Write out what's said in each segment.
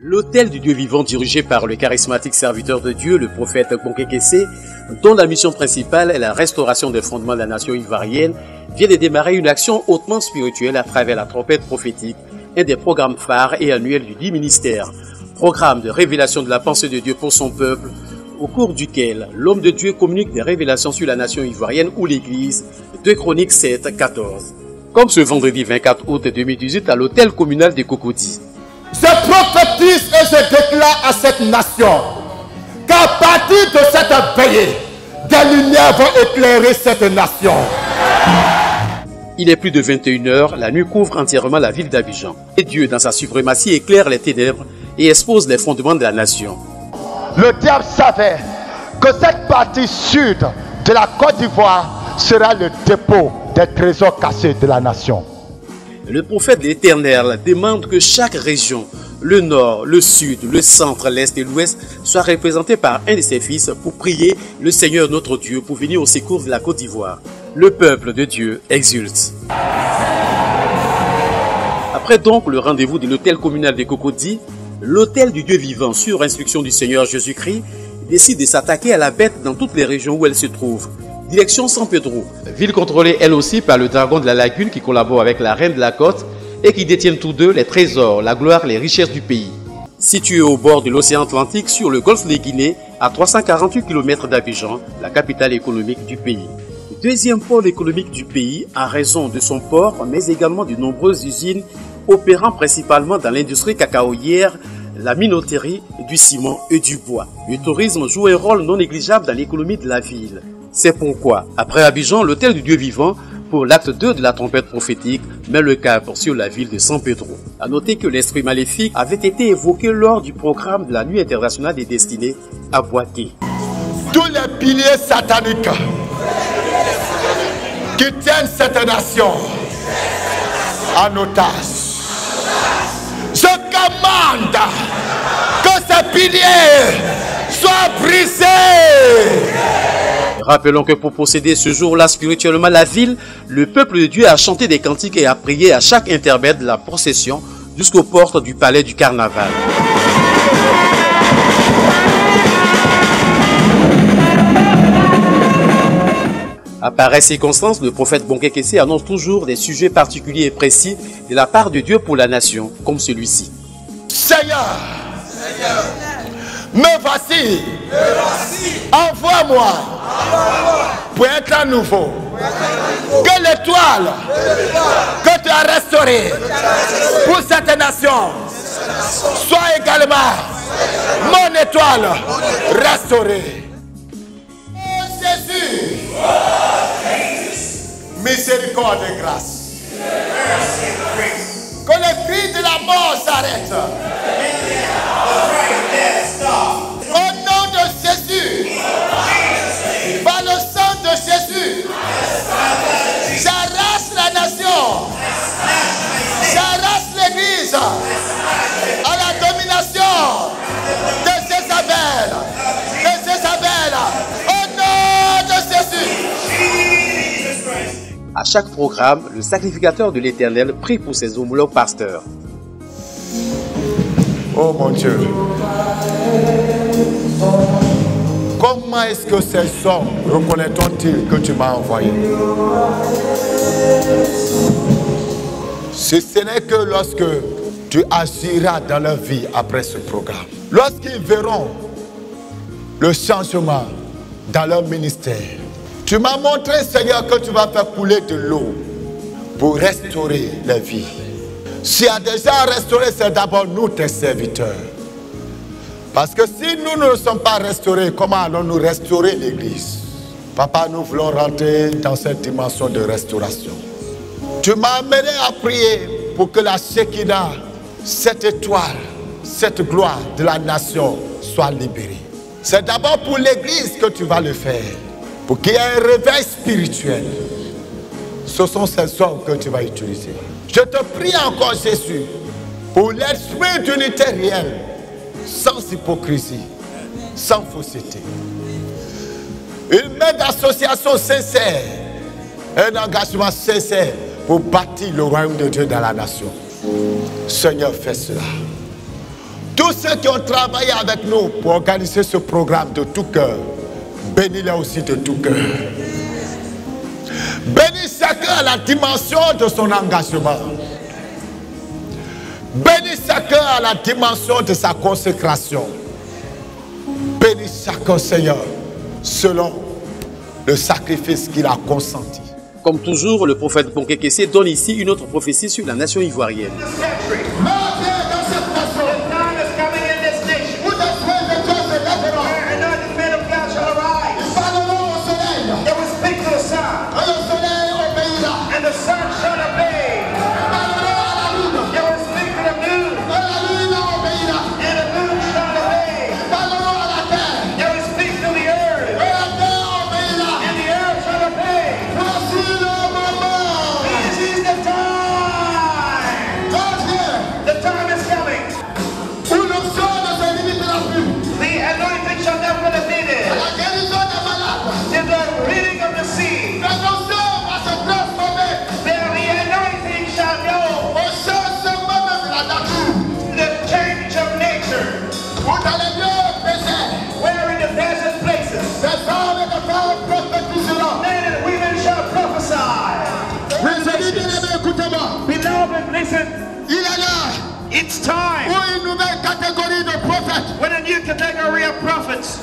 L'autel du Dieu vivant dirigé par le charismatique serviteur de Dieu, le prophète Bonke Kessé, dont la mission principale est la restauration des fondements de la nation ivoirienne, vient de démarrer une action hautement spirituelle à travers la trompette prophétique, un des programmes phares et annuels du dit ministère. Programme de révélation de la pensée de Dieu pour son peuple, au cours duquel l'homme de Dieu communique des révélations sur la nation ivoirienne ou l'Église, 2 Chroniques 7, 14. Comme ce vendredi 24 août 2018 à l'hôtel communal de Cocody. Je prophétise et je déclare à cette nation qu'à partir de cette veillée, des lumières vont éclairer cette nation. Il est plus de 21 h, la nuit couvre entièrement la ville d'Abidjan. Et Dieu, dans sa suprématie, éclaire les ténèbres et expose les fondements de la nation. Le diable savait que cette partie sud de la Côte d'Ivoire sera le dépôt des trésors cachés de la nation. Le prophète de l'Éternel demande que chaque région, le nord, le sud, le centre, l'est et l'ouest, soit représentés par un de ses fils pour prier le Seigneur notre Dieu pour venir au secours de la Côte d'Ivoire. Le peuple de Dieu exulte. Après donc le rendez-vous de l'hôtel communal de Cocody, l'hôtel du Dieu vivant, sur instruction du Seigneur Jésus-Christ, décide de s'attaquer à la bête dans toutes les régions où elle se trouve. Direction San Pedro, ville contrôlée elle aussi par le dragon de la lagune qui collabore avec la reine de la côte et qui détiennent tous deux les trésors, la gloire, les richesses du pays. Situé au bord de l'océan Atlantique sur le golfe de Guinée, à 348 km d'Abidjan, la capitale économique du pays. Deuxième pôle économique du pays à raison de son port, mais également de nombreuses usines opérant principalement dans l'industrie cacaoyère, la minoterie, du ciment et du bois. Le tourisme joue un rôle non négligeable dans l'économie de la ville. C'est pourquoi, après Abidjan, l'hôtel du Dieu vivant, pour l'acte 2 de la trompette prophétique, met le cap sur la ville de San Pedro. A noter que l'esprit maléfique avait été évoqué lors du programme de la Nuit internationale des destinées à Boaké. Tous les piliers sataniques qui tiennent cette nation en otage, je commande que ces piliers soient brisés. Rappelons que pour posséder ce jour-là spirituellement la ville, le peuple de Dieu a chanté des cantiques et a prié à chaque intermède de la procession jusqu'aux portes du palais du carnaval. À pareille circonstance, le prophète Bonke Kessé annonce toujours des sujets particuliers et précis de la part de Dieu pour la nation, comme celui-ci. Seigneur, me voici, envoie-moi pour être à nouveau. Que l'étoile que tu as restaurée pour cette nation soit également mon étoile restaurée. Oh Jésus, miséricorde et grâce. Que le cri de la mort s'arrête. Au nom de Jésus, par le sang de Jésus, j'arrache la nation, j'arrache l'église à la domination de Jézabel, au nom de Jésus. À chaque programme, le sacrificateur de l'Éternel prie pour ses homologues pasteurs. Oh mon Dieu, comment est-ce que ces hommes reconnaîtront-ils que tu m'as envoyé? Ce n'est que lorsque tu agiras dans leur vie après ce programme. Lorsqu'ils verront le changement dans leur ministère. Tu m'as montré, Seigneur, que tu vas faire couler de l'eau pour restaurer la vie. S'il y a déjà restauré, c'est d'abord nous, tes serviteurs. Parce que si nous ne sommes pas restaurés, comment allons-nous restaurer l'Église? Papa, nous voulons rentrer dans cette dimension de restauration. Tu m'as amené à prier pour que la Shekinah, cette étoile, cette gloire de la nation soit libérée. C'est d'abord pour l'Église que tu vas le faire. Pour qu'il y ait un réveil spirituel. Ce sont ces hommes que tu vas utiliser. Je te prie encore, Jésus, pour l'esprit d'unité réelle, sans hypocrisie, sans fausseté. Une main d'association sincère, un engagement sincère pour bâtir le royaume de Dieu dans la nation. Seigneur, fais cela. Tous ceux qui ont travaillé avec nous pour organiser ce programme de tout cœur, bénis-les aussi de tout cœur. Bénis chacun à la dimension de son engagement. Bénis chacun à la dimension de sa consécration. Bénis chacun, Seigneur, selon le sacrifice qu'il a consenti. Comme toujours, le prophète Bonke Kessé donne ici une autre prophétie sur la nation ivoirienne. It's time when a new category of prophets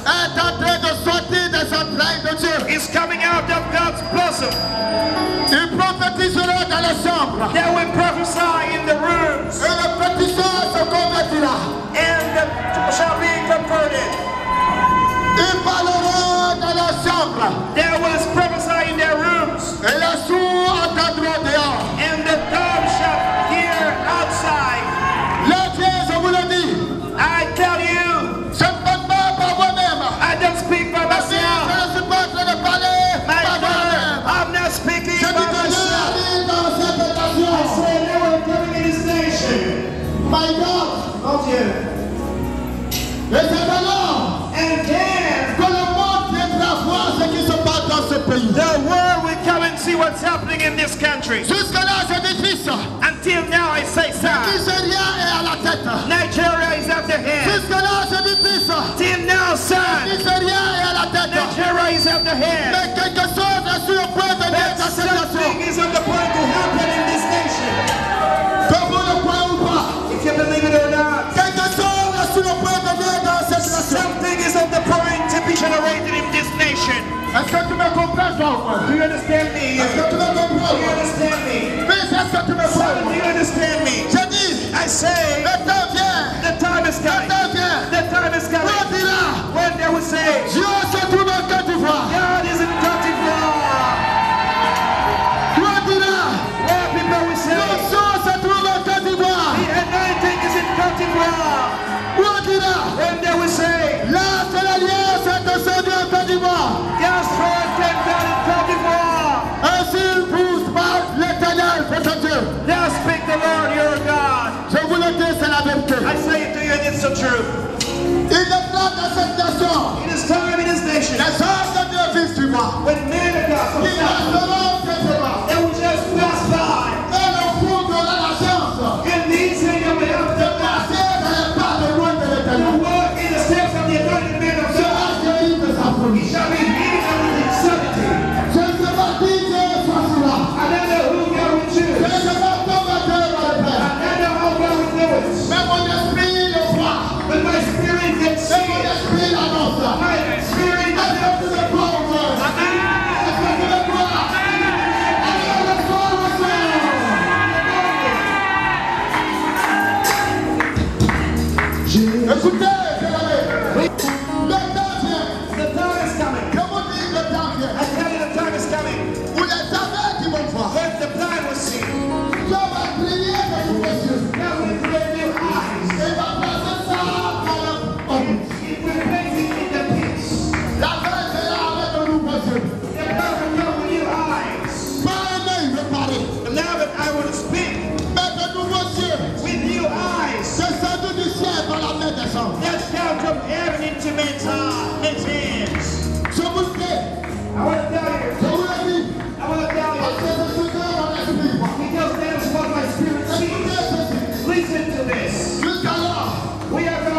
is coming out of God's bosom. They will prophesy in the rooms and shall be converted. They will prophesy in their rooms and the dumb shall hear outside. I tell you, I don't speak by myself. My God, I'm not speaking by myself. I say they were coming in this nation. My God, oh Dieu. And then the world will come and see what's happening in this country. Until now, I say so. Nigeria is at the head. Till now, son. Nigeria is at the head. But something is on the point to happen in this nation. If you believe it or not. Something is on the point to be generated in this nation. Do you understand me? Do you understand me? Son, do you understand me? I say, the time is coming. The time is coming. When they will say, God is in Côte d'Ivoire. Where people will say, the anointing is in Côte d'Ivoire. When they will say, God's word came down in Côte d'Ivoire. Thus speak the Lord your God. I say it to you and it's so true. It is time in this nation. When men of God, they will just pass by. And these things will have to walk in the steps of the anointed man of God. He shall be healed of his insanity. I don't know who God will choose. I don't know how God will do it. But my spirit can see it. My spirit can see it. That's down from heaven into men's hands. I want to tell you. Because that is what my spirit sees. Listen to this. We are going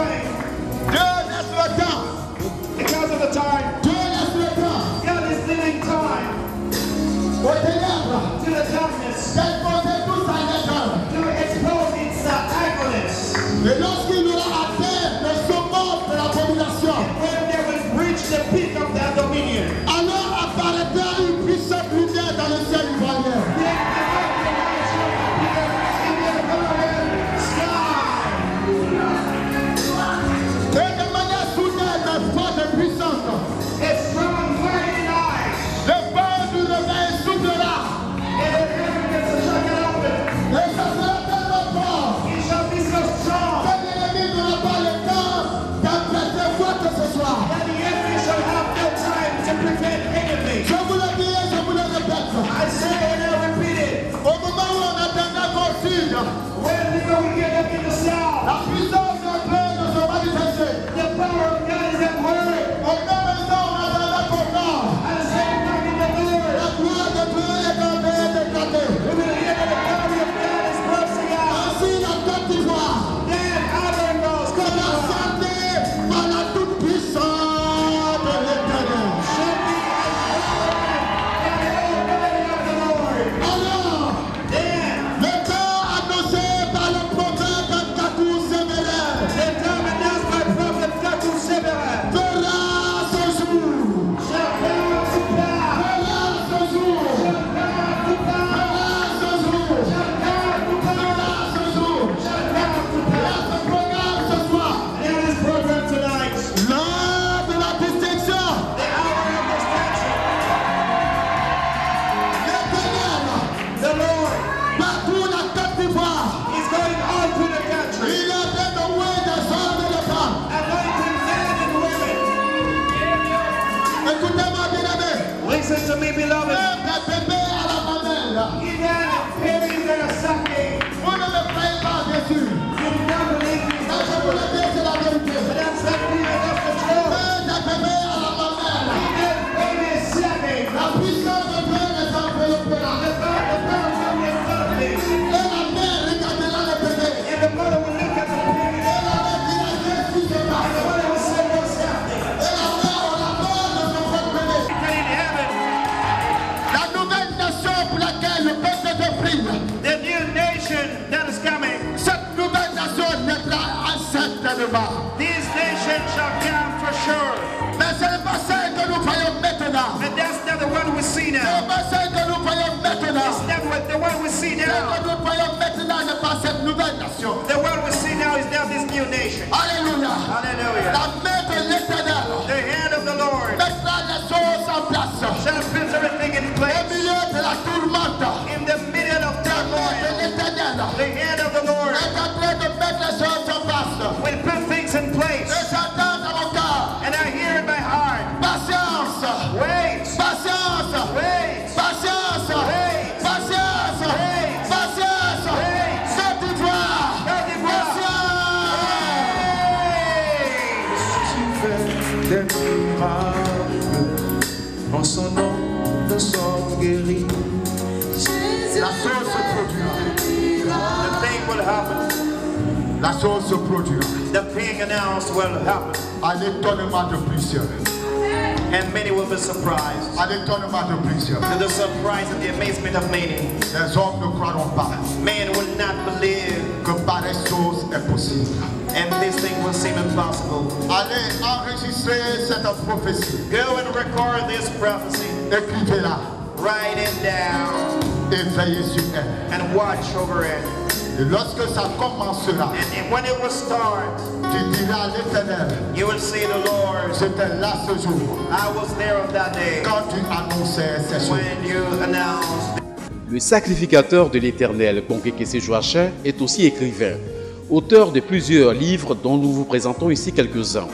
where we get up in the south. La puissance de Dieu de se manifester. The power of God is at work. Au même temps, on a la confiance. At the same time in the Lord. La gloire de Dieu est en train d'éclater. We will hear that the glory of God is bursting out. Ainsi, la Côte d'Ivoire Then Ivory Coast, Côte sera d'Ivoire, scellée par la toute-puissance de l'Éternel. should be as glorified by the Almighty of the Lord. Alors, Then le temps annoncé par le prophète Kakou Séméraire the time announced by Prophet Kaku Sebera fera son jour. shall come to pass. Fera son jour. Come to pass. Fera son jour. Come to pass. Fera son jour. Come to pass. Ce programme ce soir, In this program tonight, l'heure de la distinction. the hour of distinction, L'Éternel, the Lord partout la Côte d'Ivoire, is going all through the country, il est en train de louer des hommes et des femmes. anointing men and women. Écoutez-moi, bien-aimé. Listen to me, beloved. Même des bébés à la mamelle. Even babies that are sucking, Vous ne me croyez pas, bien sûr. you do not believe me. Mais je vous le dis, c'est la vérité. But I'm telling you, that's the truth. Même des bébés à la mamelle. Even babies sucking, La puissance de Dieu les enveloppera. the power of God will envelop me. Et la mère regardera le bébé. And the mother will look at the baby. Et la mère dira, qu'est-ce qui se And the passe? mother will say, what's happening? Et la mère aura peur de son propre bébé. And in heaven, La nouvelle nation pour laquelle le peuple de prie. the new nation that is coming, Cette nouvelle nation naîtra certainement. this nation shall come for sure. Mais ce n'est pas celle que nous voyons maintenant. And that's not the one we see Ce now. n'est pas celle que nous voyons maintenant. It's not what the one we see Ce now. que nous voyons maintenant n'est pas cette nouvelle nation. The one we see now is now this new nation. Alléluia. Hallelujah. La main de l'Éternel The hand of the Lord mettra les choses en place. shall put everything in Au place. milieu de la tourmente, In the middle of la main de turmoil, l'Éternel the hand of the Lord est en train de mettre les choses en place. will put things in Et place. j'entends dans mon cœur, And I hear in my heart, patience, wait, patience, wait, patience, Wait. patience, Wait. patience, Wait. Côte d'Ivoire, Côte d'Ivoire. patience. Tu fais des miracles, en son nom nous sommes guéris. La chose se produira. the thing will happen. La chose se produira. The thing announced will happen. À l'étonnement de plusieurs. And many will be surprised. À l'étonnement de plusieurs. To the surprise and the amazement of many, Les hommes ne croiront pas man will not believe, que pareille chose est possible. and this thing will seem impossible. Allez enregistrer cette prophétie. Go and record this prophecy. Écrivez-la Write it down et veillez sur elle. and watch over it. Et lorsque ça commencera, And when it will start, tu diras à l'Éternel, you will say the Lord, j'étais là ce jour I was there on that day quand tu annonçais ces choses. when you announced. Le sacrificateur de l'Éternel, Bonkekese Joachim, est aussi écrivain, auteur de plusieurs livres dont nous vous présentons ici quelques-uns.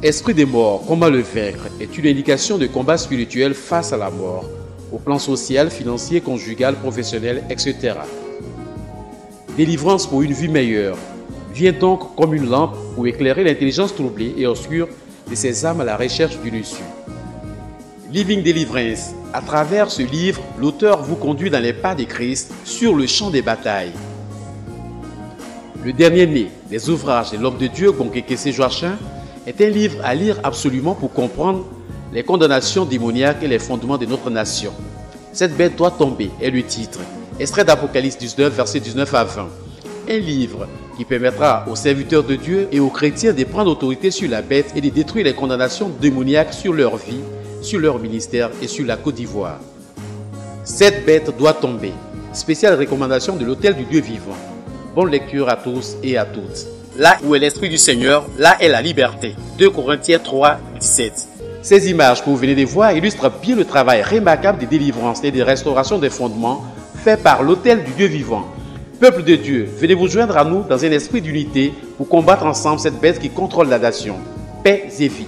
Esprit des morts, comment le vaincre est une indication de combat spirituel face à la mort, au plan social, financier, conjugal, professionnel, etc. Délivrance pour une vie meilleure vient donc comme une lampe pour éclairer l'intelligence troublée et obscure de ces âmes à la recherche d'une issue. Living Deliverance. À travers ce livre, l'auteur vous conduit dans les pas de Christ sur le champ des batailles. Le dernier né des ouvrages de l'homme de Dieu, Bonkekese Joachim, est un livre à lire absolument pour comprendre les condamnations démoniaques et les fondements de notre nation. Cette bête doit tomber est le titre. Extrait d'Apocalypse 19, versets 19 à 20. Un livre qui permettra aux serviteurs de Dieu et aux chrétiens de prendre autorité sur la bête et de détruire les condamnations démoniaques sur leur vie, sur leur ministère et sur la Côte d'Ivoire. Cette bête doit tomber. Spéciale recommandation de l'Hôtel du Dieu vivant. Bonne lecture à tous et à toutes. Là où est l'Esprit du Seigneur, là est la liberté. 2 Corinthiens 3, 17. Ces images que vous venez de voir illustrent bien le travail remarquable de délivrance et de restauration des fondements fait par l'Hôtel du Dieu vivant. Peuple de Dieu, venez vous joindre à nous dans un esprit d'unité pour combattre ensemble cette bête qui contrôle la nation. Paix et vie.